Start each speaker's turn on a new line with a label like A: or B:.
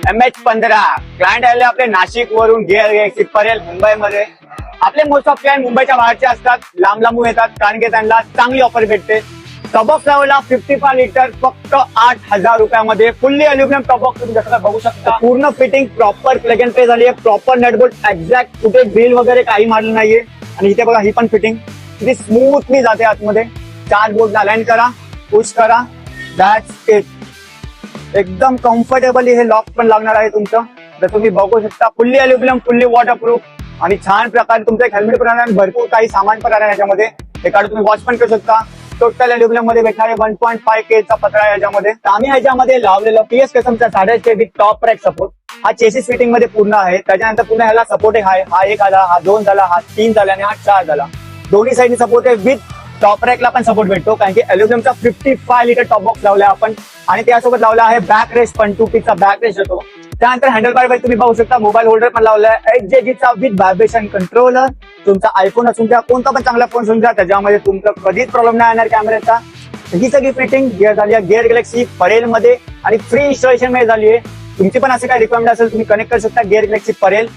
A: MH15 client आले आपले नाशिक वरून गिअर परेल मुंबईमध्ये. आपले मोस्ट ऑफ क्लायंट मुंबईच्या बाहेरचे असतात, लांब लांबून येतात कारण की त्यांना चांगली ऑफर भेटते. टॉपबॉक्स लावला 55 लिटर फक्त 8,000 रुपयामध्ये. फुल्ली अल्युमिनियम टॉपबॉक्स तुम्ही जसं बघू शकता. पूर्ण fitting proper plug and play झाली आहे. प्रॉपर नेटबोल्ट एक्झॅक्ट कुठे ड्रिल वगैरे काही मारलं नाहीये. आणि इथे बघा ही पण फिटिंग किती स्मूथली जाते आतमध्ये. 4 बोल्ट अलाइन करा, पुश करा, दॅट्स इट. एकदम कम्फर्टेबली हे लॉक पण लागणार आहे तुमचं. जसं तुम्ही बघू शकता फुल्ली अल्युमिनियम, फुल्ली वॉटरप्रूफ आणि छान प्रकारे तुमचं एक हेल्मेट पण आहे. भरपूर काही सामान पण आहे याच्यामध्ये. हे काढून तुम्ही वॉच पण करू शकता. टोटल अल्युमिनियम मध्ये भेटणारे 1.5K चा पत्रा आहे याच्यामध्ये. आम्ही ह्याच्यामध्ये लावलेलं PS कस्टमचा 6.5K with top rack support. हा चेसिस फिटिंग मध्ये पूर्ण आहे. त्याच्यानंतर पुन्हा ह्याला सपोर्ट आहे. हा 1 आला, हा 2 झाला, हा 3 झाला आणि हा 4 झाला. दोन्ही साईडनी सपोर्ट आहे. विथ टॉप रॅकला पण सपोर्ट भेटतो कारण की अल्युमिनियमचा 55 लिटर टॉप बॉक्स लावलाय आपण. आणि त्यासोबत लावला आहे बॅक रेस्ट पण 2 पीसचा बॅक रेस्ट येतो. त्यानंतर हँडल बार वर तुम्ही बघू शकता मोबाईल होल्डर पण लावलाय. HJGचा विथ व्हायब्रेशन कंट्रोलर. तुमचा आयफोन असून द्या, कोणता पण चांगला फोन असून द्या, त्याच्यामध्ये तुमचं कधीच प्रॉब्लेम नाही येणार कॅमेऱ्याचा. ही सगळी फिटिंग झाली आहे गिअर गॅलेक्सी परेल मध्ये आणि फ्री इन्स्टॉलेशन मध्ये झाली आहे. तुमची पण असे काही रिक्वायरमेंट असेल तुम्ही कनेक्ट करू शकता गिअर गॅलेक्सी परेल.